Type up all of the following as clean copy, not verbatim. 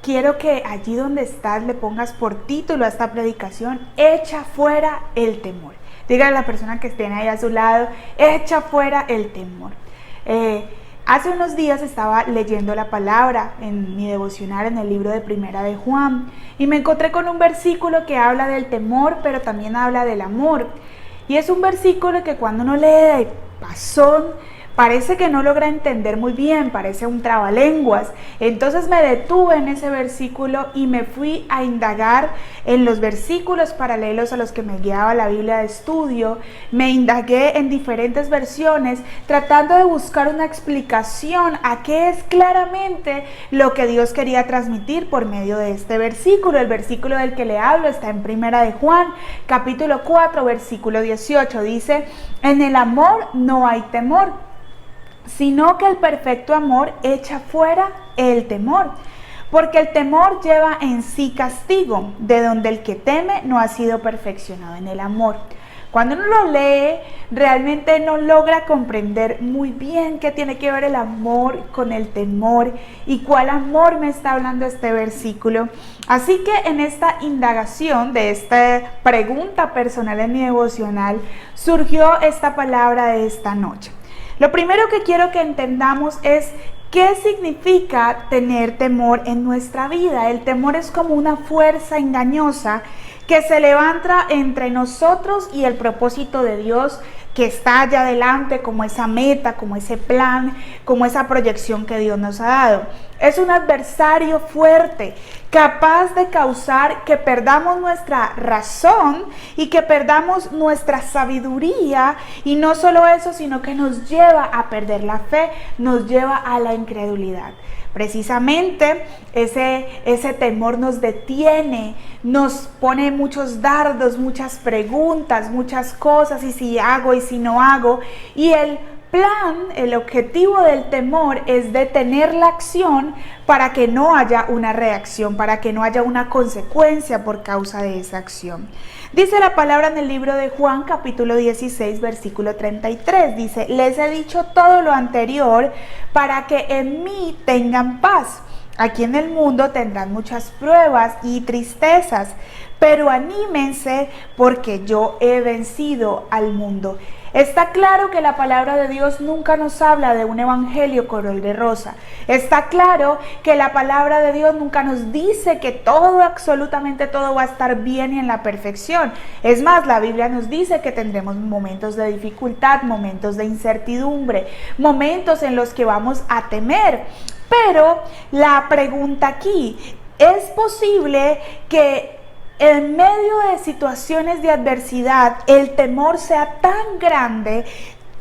quiero que allí donde estás le pongas por título a esta predicación: echa fuera el temor. Dígale a la persona que esté ahí a su lado: echa fuera el temor. Hace unos días estaba leyendo la palabra en mi devocional en el libro de Primera de Juan y me encontré con un versículo que habla del temor, pero también habla del amor. Y es un versículo que cuando uno lee de pasón, parece que no logra entender muy bien, parece un trabalenguas. Entonces me detuve en ese versículo y me fui a indagar en los versículos paralelos a los que me guiaba la Biblia de estudio. Me indagué en diferentes versiones tratando de buscar una explicación a qué es claramente lo que Dios quería transmitir por medio de este versículo. El versículo del que le hablo está en Primera de Juan, capítulo 4, versículo 18. Dice: en el amor no hay temor, sino que el perfecto amor echa fuera el temor, porque el temor lleva en sí castigo, de donde el que teme no ha sido perfeccionado en el amor. Cuando uno lo lee, realmente no logra comprender muy bien qué tiene que ver el amor con el temor y cuál amor me está hablando este versículo. Así que en esta indagación de esta pregunta personal en mi devocional, surgió esta palabra de esta noche. Lo primero que quiero que entendamos es qué significa tener temor en nuestra vida. El temor es como una fuerza engañosa que se levanta entre nosotros y el propósito de Dios que está allá adelante, como esa meta, como ese plan, como esa proyección que Dios nos ha dado. Es un adversario fuerte, capaz de causar que perdamos nuestra razón y que perdamos nuestra sabiduría, y no solo eso, sino que nos lleva a perder la fe, nos lleva a la incredulidad. Precisamente ese temor nos detiene, nos pone muchos dardos, muchas preguntas, muchas cosas, y si hago y si no hago. Y el objetivo del temor es detener la acción para que no haya una reacción, para que no haya una consecuencia por causa de esa acción. Dice la palabra en el libro de Juan, capítulo 16, versículo 33. Dice: les he dicho todo lo anterior para que en mí tengan paz. Aquí en el mundo tendrán muchas pruebas y tristezas, pero anímense porque yo he vencido al mundo. Está claro que la palabra de Dios nunca nos habla de un evangelio color de rosa. Está claro que la palabra de Dios nunca nos dice que todo, absolutamente todo, va a estar bien y en la perfección. Es más, la Biblia nos dice que tendremos momentos de dificultad, momentos de incertidumbre, momentos en los que vamos a temer. Pero la pregunta aquí: ¿es posible que en medio de situaciones de adversidad el temor sea tan grande,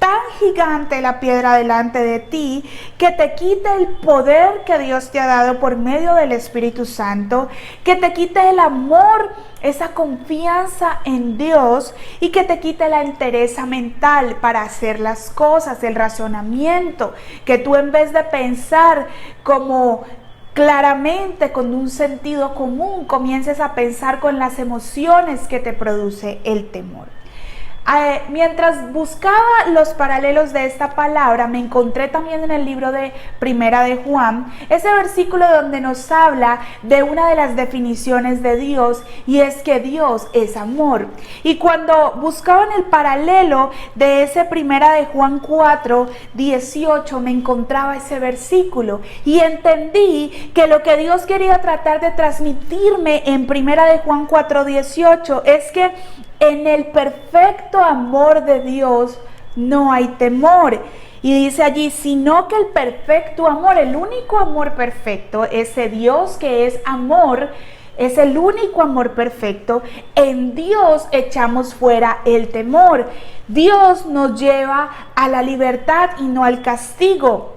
tan gigante la piedra delante de ti, que te quite el poder que Dios te ha dado por medio del Espíritu Santo, que te quite el amor, esa confianza en Dios, y que te quite la entereza mental para hacer las cosas, el razonamiento, que tú en vez de pensar como claramente con un sentido común, comiences a pensar con las emociones que te produce el temor? Mientras buscaba los paralelos de esta palabra, me encontré también en el libro de Primera de Juan, ese versículo donde nos habla de una de las definiciones de Dios, y es que Dios es amor. Y cuando buscaba en el paralelo de ese Primera de Juan 4, 18, me encontraba ese versículo y entendí que lo que Dios quería tratar de transmitirme en Primera de Juan 4, 18 es que en el perfecto amor de Dios no hay temor. Y dice allí: sino que el perfecto amor, el único amor perfecto, ese Dios que es amor, es el único amor perfecto. En Dios echamos fuera el temor. Dios nos lleva a la libertad y no al castigo.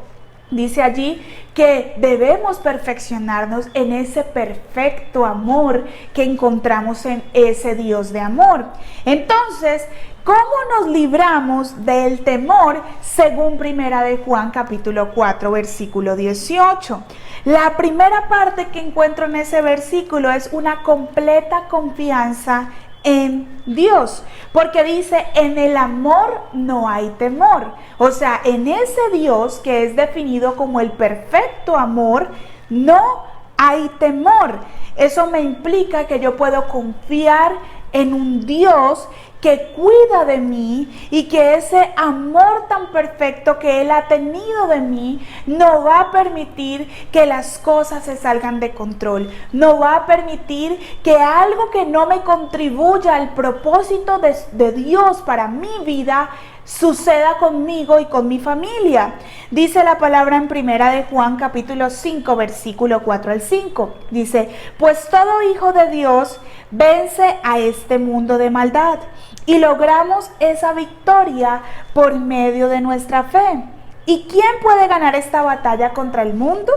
Dice allí que debemos perfeccionarnos en ese perfecto amor que encontramos en ese Dios de amor. Entonces, ¿cómo nos libramos del temor? Según Primera de Juan, capítulo 4, versículo 18. La primera parte que encuentro en ese versículo es una completa confianza en Dios, porque dice: en el amor no hay temor. O sea, en ese Dios que es definido como el perfecto amor, no hay temor. Eso me implica que yo puedo confiar en un Dios que cuida de mí y que ese amor tan perfecto que Él ha tenido de mí no va a permitir que las cosas se salgan de control. No va a permitir que algo que no me contribuya al propósito de Dios para mi vida suceda conmigo y con mi familia. Dice la palabra en primera de Juan capítulo 5 versículo 4 al 5. Dice, pues todo hijo de Dios vence a este mundo de maldad y logramos esa victoria por medio de nuestra fe. ¿Y quién puede ganar esta batalla contra el mundo?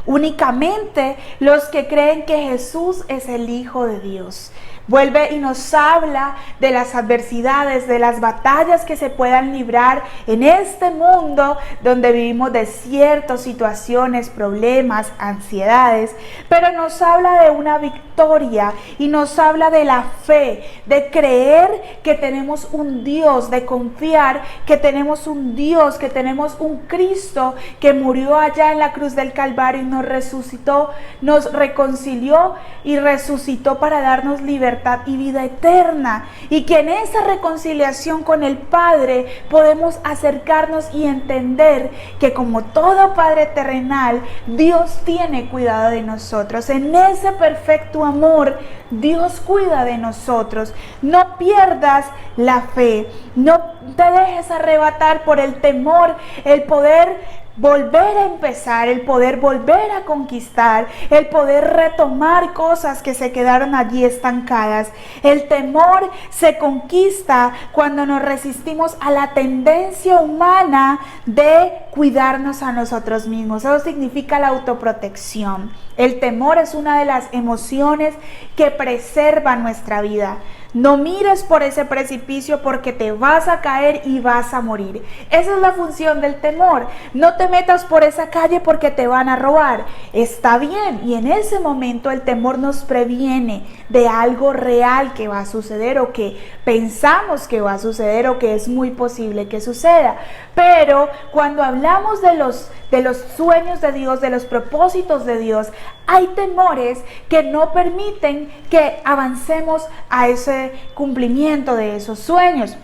Únicamente los que creen que Jesús es el Hijo de Dios. Vuelve y nos habla de las adversidades, de las batallas que se puedan librar en este mundo donde vivimos desiertos, situaciones, problemas, ansiedades, pero nos habla de una victoria y nos habla de la fe, de creer que tenemos un Dios, de confiar que tenemos un Dios, que tenemos un Cristo que murió allá en la cruz del Calvario y nos resucitó, nos reconcilió y resucitó para darnos libertad y vida eterna, y que en esa reconciliación con el Padre podemos acercarnos y entender que como todo Padre terrenal, Dios tiene cuidado de nosotros. En ese perfecto amor, Dios cuida de nosotros. No pierdas la fe, no te dejes arrebatar por el temor, el poder volver a empezar, el poder volver a conquistar, el poder retomar cosas que se quedaron allí estancadas. El temor se conquista cuando nos resistimos a la tendencia humana de cuidarnos a nosotros mismos. Eso significa la autoprotección. El temor es una de las emociones que preserva nuestra vida. No mires por ese precipicio porque te vas a caer y vas a morir. Esa es la función del temor. No te metas por esa calle porque te van a robar. Está bien, y en ese momento el temor nos previene de algo real que va a suceder o que pensamos que va a suceder o que es muy posible que suceda. Pero cuando hablamos de los sueños de Dios, de los propósitos de Dios, hay temores que no permiten que avancemos a ese cumplimiento de esos sueños.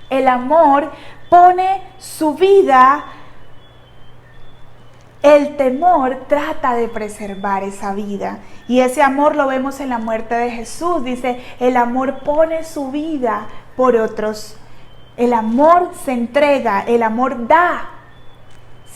El amor pone su vida, el temor trata de preservar esa vida. Y ese amor lo vemos en la muerte de Jesús. Dice, el amor pone su vida por otros. El amor se entrega, el amor da,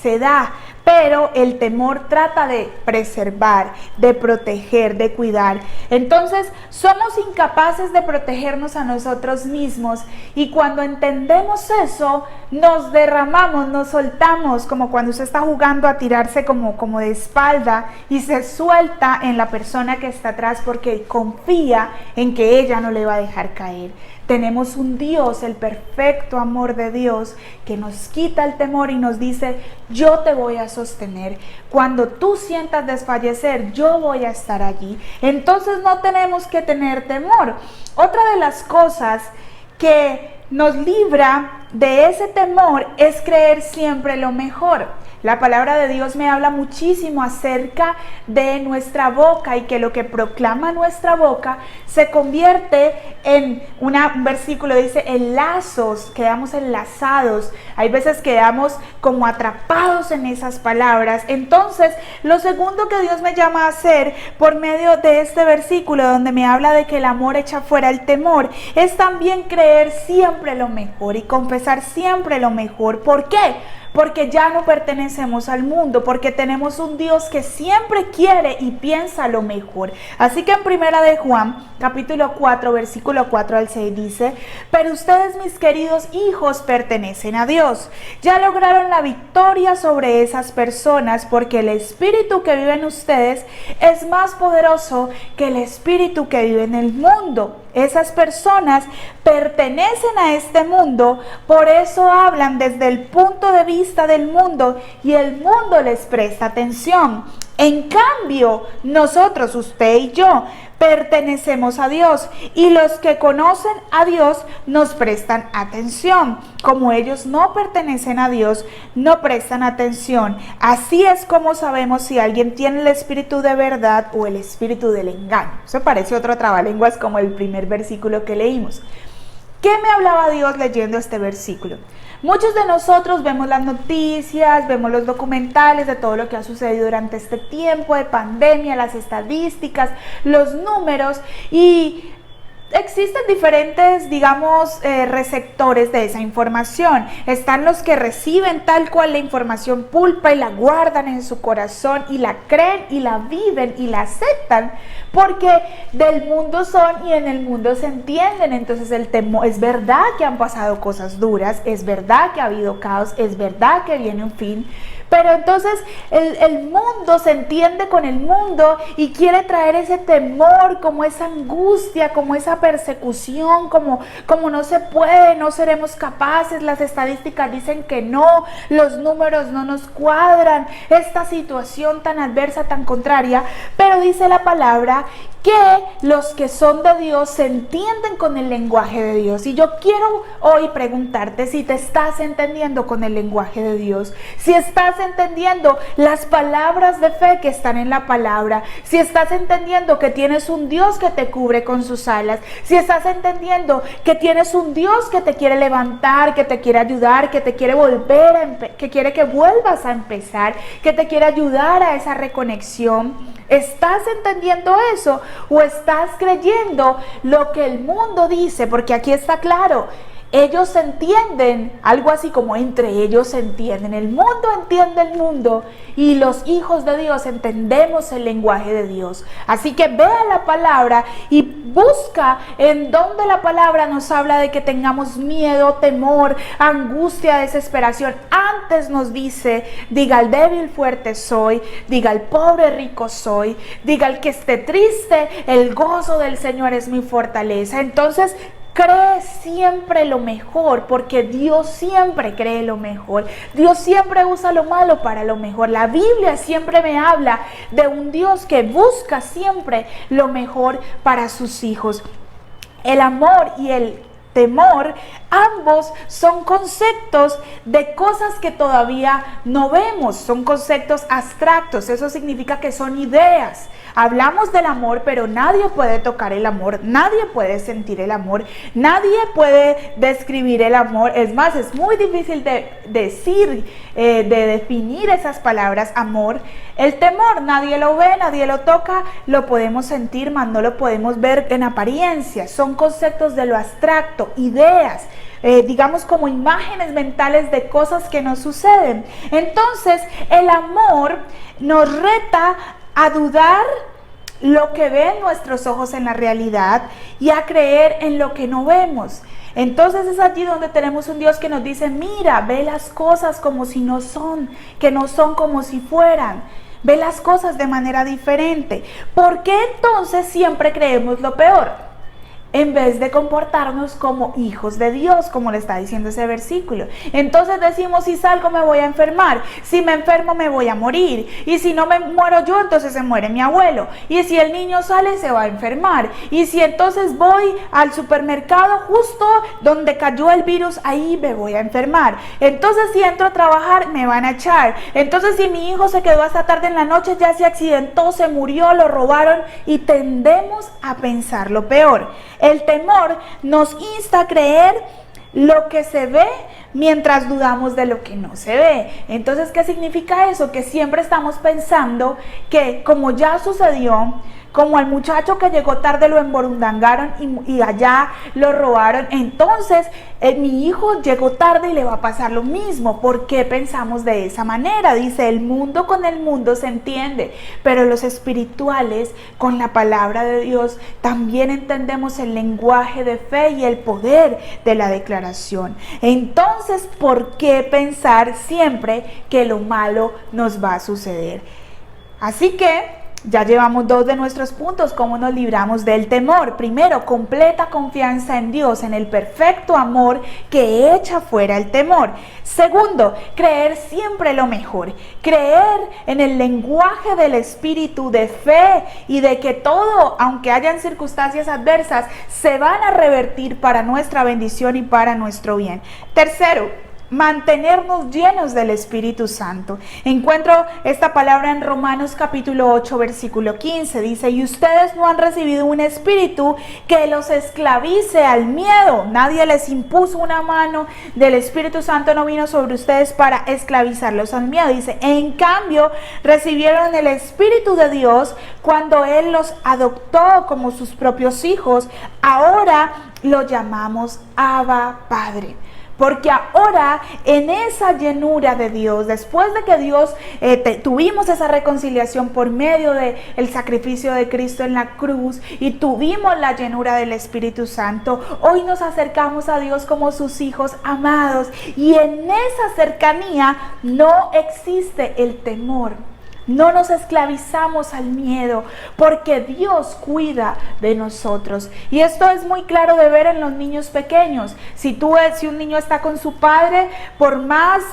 se da, pero el temor trata de preservar, de proteger, de cuidar. Entonces, somos incapaces de protegernos a nosotros mismos, y cuando entendemos eso, nos derramamos, nos soltamos, como cuando usted está jugando a tirarse como de espalda y se suelta en la persona que está atrás porque confía en que ella no le va a dejar caer. Tenemos un Dios, el perfecto amor de Dios, que nos quita el temor y nos dice, yo te voy a sostener. Cuando tú sientas desfallecer, yo voy a estar allí. Entonces no tenemos que tener temor. Otra de las cosas que nos libra de ese temor es creer siempre lo mejor. La palabra de Dios me habla muchísimo acerca de nuestra boca y que lo que proclama nuestra boca se convierte en un versículo dice en lazos, quedamos enlazados. Hay veces quedamos como atrapados en esas palabras. Entonces, lo segundo que Dios me llama a hacer por medio de este versículo donde me habla de que el amor echa fuera el temor, es también creer siempre lo mejor y confesar siempre lo mejor. ¿Por qué? Porque ya no pertenecemos al mundo, porque tenemos un Dios que siempre quiere y piensa lo mejor. Así que en primera de Juan, capítulo 4, versículo 4 al 6 dice, pero ustedes, mis queridos hijos, pertenecen a Dios. Ya lograron la victoria sobre esas personas, porque el espíritu que vive en ustedes es más poderoso que el espíritu que vive en el mundo. Esas personas pertenecen a este mundo, por eso hablan desde el punto de vista del mundo y el mundo les presta atención. En cambio, nosotros, usted y yo, pertenecemos a Dios, y los que conocen a Dios nos prestan atención. Como ellos no pertenecen a Dios, no prestan atención. Así es como sabemos si alguien tiene el espíritu de verdad o el espíritu del engaño. Eso parece otro trabalenguas como el primer versículo que leímos. ¿Qué me hablaba Dios leyendo este versículo? Muchos de nosotros vemos las noticias, vemos los documentales de todo lo que ha sucedido durante este tiempo de pandemia, las estadísticas, los números, y existen diferentes, digamos, receptores de esa información. Están los que reciben tal cual la información pulpa y la guardan en su corazón y la creen y la viven y la aceptan porque del mundo son y en el mundo se entienden. Entonces el temor, es verdad que han pasado cosas duras, es verdad que ha habido caos, es verdad que viene un fin, pero entonces el mundo se entiende con el mundo y quiere traer ese temor, como esa angustia, como esa persecución, como no se puede, no seremos capaces, las estadísticas dicen que no, los números no nos cuadran, esta situación tan adversa, tan contraria. Pero dice la palabra que los que son de Dios se entienden con el lenguaje de Dios. Y yo quiero hoy preguntarte si te estás entendiendo con el lenguaje de Dios, si estás entendiendo las palabras de fe que están en la palabra, si estás entendiendo que tienes un Dios que te cubre con sus alas, si estás entendiendo que tienes un Dios que te quiere levantar, que te quiere ayudar, que te quiere que quiere que vuelvas a empezar, que te quiere ayudar a esa reconexión. ¿Estás entendiendo eso o estás creyendo lo que el mundo dice? Porque aquí está claro, ellos entienden, algo así como entre ellos se entienden, el mundo entiende el mundo y los hijos de Dios entendemos el lenguaje de Dios. Así que vea la palabra y busca en donde la palabra nos habla de que tengamos miedo, temor, angustia, desesperación. Antes nos dice, diga al débil fuerte soy, diga al pobre rico soy, diga al que esté triste, el gozo del Señor es mi fortaleza. Entonces, cree siempre lo mejor, porque Dios siempre cree lo mejor. Dios siempre usa lo malo para lo mejor. La Biblia siempre me habla de un Dios que busca siempre lo mejor para sus hijos. El amor y el temor, ambos son conceptos de cosas que todavía no vemos, son conceptos abstractos. Eso significa que son ideas. Hablamos del amor, pero nadie puede tocar el amor, nadie puede sentir el amor, nadie puede describir el amor. Es más, es muy difícil de decir, de definir esas palabras, amor. El temor, nadie lo ve, nadie lo toca, lo podemos sentir, mas no lo podemos ver en apariencia. Son conceptos de lo abstracto, ideas, digamos como imágenes mentales de cosas que nos suceden. Entonces, el amor nos reta a dudar lo que ven nuestros ojos en la realidad y a creer en lo que no vemos. Entonces es allí donde tenemos un Dios que nos dice, mira, ve las cosas como si no son, que no son como si fueran. Ve las cosas de manera diferente. ¿Por qué entonces siempre creemos lo peor? En vez de comportarnos como hijos de Dios, como le está diciendo ese versículo. Entonces decimos, si salgo me voy a enfermar, si me enfermo me voy a morir, y si no me muero yo, entonces se muere mi abuelo, y si el niño sale se va a enfermar, y si entonces voy al supermercado justo donde cayó el virus, ahí me voy a enfermar. Entonces si entro a trabajar me van a echar. Entonces si mi hijo se quedó hasta tarde en la noche, ya se accidentó, se murió, lo robaron, y tendemos a pensar lo peor. El temor nos insta a creer lo que se ve mientras dudamos de lo que no se ve. Entonces, ¿qué significa eso? Que siempre estamos pensando que como ya sucedió, como al muchacho que llegó tarde lo emborundangaron y allá lo robaron, entonces mi hijo llegó tarde y le va a pasar lo mismo. ¿Por qué pensamos de esa manera? Dice, el mundo con el mundo se entiende, pero los espirituales con la palabra de Dios también entendemos el lenguaje de fe y el poder de la declaración. Entonces, ¿por qué pensar siempre que lo malo nos va a suceder? Así que Ya llevamos 2 de nuestros puntos, cómo nos libramos del temor. Primero, completa confianza en Dios, en el perfecto amor que echa fuera el temor. Segundo, creer siempre lo mejor. Creer en el lenguaje del Espíritu de fe y de que todo, aunque hayan circunstancias adversas, se van a revertir para nuestra bendición y para nuestro bien. Tercero, mantenernos llenos del Espíritu Santo. Encuentro esta palabra en Romanos capítulo 8 versículo 15. Dice: y ustedes no han recibido un espíritu que los esclavice al miedo. Nadie les impuso una mano del Espíritu Santo, no vino sobre ustedes para esclavizarlos al miedo. Dice: en cambio recibieron el Espíritu de Dios cuando Él los adoptó como sus propios hijos. Ahora lo llamamos Abba Padre. Porque ahora en esa llenura de Dios, después de que Dios tuvimos esa reconciliación por medio del sacrificio de Cristo en la cruz y tuvimos la llenura del Espíritu Santo, hoy nos acercamos a Dios como sus hijos amados y en esa cercanía no existe el temor. No nos esclavizamos al miedo porque Dios cuida de nosotros. Y esto es muy claro de ver en los niños pequeños. Si un niño está con su padre, por más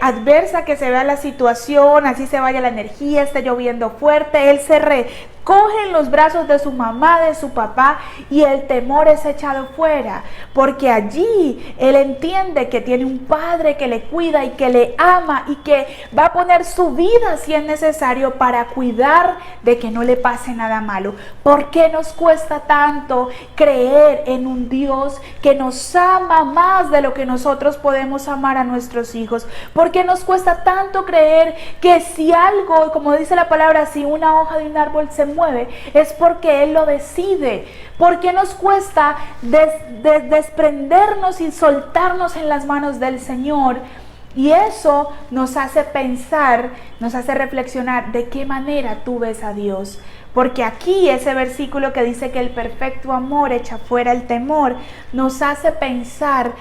adversa que se vea la situación, así se vaya la energía, esté lloviendo fuerte, él se recoge en los brazos de su mamá, de su papá, y el temor es echado fuera, porque allí él entiende que tiene un padre que le cuida y que le ama y que va a poner su vida si es necesario para cuidar de que no le pase nada malo. ¿Por qué nos cuesta tanto creer en un Dios que nos ama más de lo que nosotros podemos amar a nuestros hijos? ¿Por qué nos cuesta tanto creer que si algo, como dice la palabra, si una hoja de un árbol se mueve, es porque Él lo decide? ¿Por qué nos cuesta desprendernos y soltarnos en las manos del Señor? Y eso nos hace pensar, nos hace reflexionar de qué manera tú ves a Dios. Porque aquí ese versículo que dice que el perfecto amor echa fuera el temor, nos hace pensar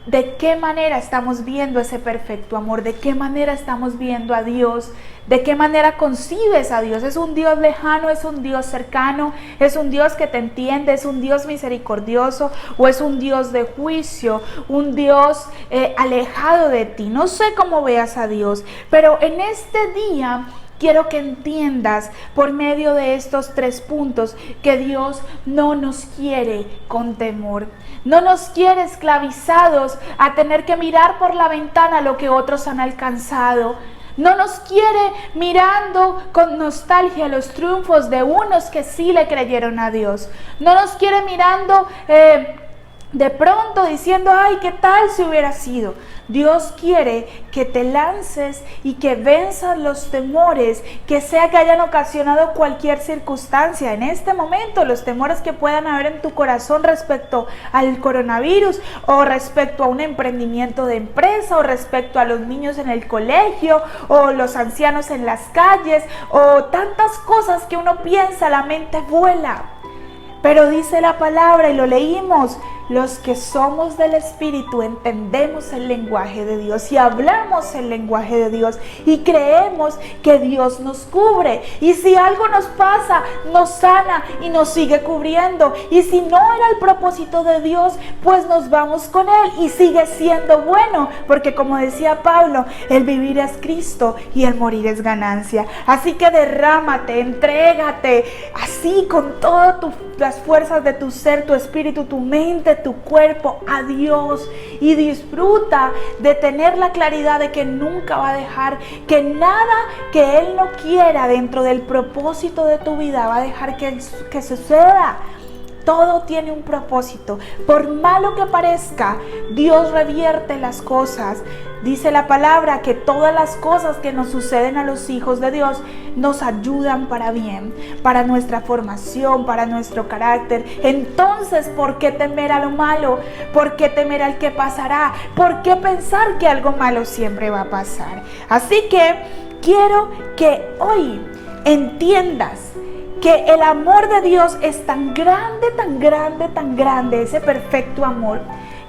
de qué manera estamos viendo ese perfecto amor, de qué manera estamos viendo a Dios, de qué manera concibes a Dios. ¿Es un Dios lejano, es un Dios cercano, es un Dios que te entiende, es un Dios misericordioso o es un Dios de juicio, un Dios alejado de ti? No sé cómo veas a Dios, pero en este día quiero que entiendas por medio de estos 3 puntos que Dios no nos quiere con temor. No nos quiere esclavizados a tener que mirar por la ventana lo que otros han alcanzado. No nos quiere mirando con nostalgia los triunfos de unos que sí le creyeron a Dios. No nos quiere mirando de pronto diciendo: ay, ¿qué tal si hubiera sido? Dios quiere que te lances y que venzas los temores, que sea que hayan ocasionado cualquier circunstancia. En este momento, los temores que puedan haber en tu corazón respecto al coronavirus, o respecto a un emprendimiento de empresa, o respecto a los niños en el colegio, o los ancianos en las calles, o tantas cosas que uno piensa, la mente vuela. Pero dice la palabra, y lo leímos: los que somos del Espíritu entendemos el lenguaje de Dios y hablamos el lenguaje de Dios y creemos que Dios nos cubre. Y si algo nos pasa, nos sana y nos sigue cubriendo. Y si no era el propósito de Dios, pues nos vamos con Él y sigue siendo bueno. Porque como decía Pablo, el vivir es Cristo y el morir es ganancia. Así que derrámate, entrégate, así con todas las fuerzas de tu ser, tu espíritu, tu mente, tu cuerpo a Dios, y disfruta de tener la claridad de que nunca va a dejar que nada que Él no quiera dentro del propósito de tu vida va a dejar que suceda. Todo tiene un propósito. Por malo que parezca, Dios revierte las cosas. Dice la palabra que todas las cosas que nos suceden a los hijos de Dios nos ayudan para bien, para nuestra formación, para nuestro carácter. Entonces, ¿por qué temer a lo malo? ¿Por qué temer al que pasará? ¿Por qué pensar que algo malo siempre va a pasar? Así que quiero que hoy entiendas que el amor de Dios es tan grande, tan grande, tan grande, ese perfecto amor,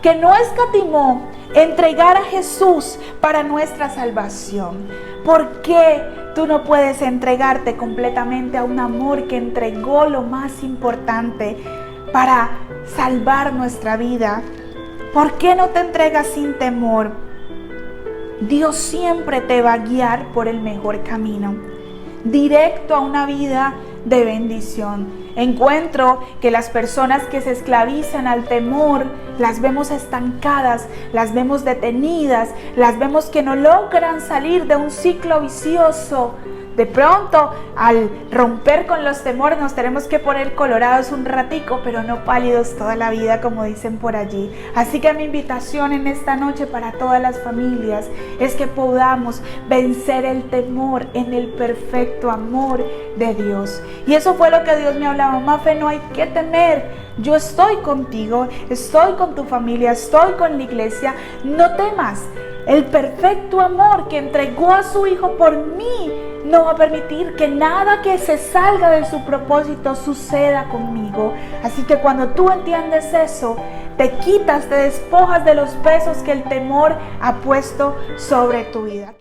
que no escatimó entregar a Jesús para nuestra salvación. Porque tú no puedes entregarte completamente a un amor que entregó lo más importante para salvar nuestra vida? ¿Por qué no te entregas sin temor? Dios siempre te va a guiar por el mejor camino, directo a una vida de bendición. Encuentro que las personas que se esclavizan al temor, las vemos estancadas, las vemos detenidas, las vemos que no logran salir de un ciclo vicioso. De pronto, al romper con los temores, nos tenemos que poner colorados un ratico, pero no pálidos toda la vida, como dicen por allí. Así que mi invitación en esta noche para todas las familias es que podamos vencer el temor en el perfecto amor de Dios. Y eso fue lo que Dios me hablaba: Mafe, no hay que temer. Yo estoy contigo, estoy con tu familia, estoy con la iglesia. No temas. El perfecto amor que entregó a su Hijo por mí no va a permitir que nada que se salga de su propósito suceda conmigo. Así que cuando tú entiendes eso, te quitas, te despojas de los pesos que el temor ha puesto sobre tu vida.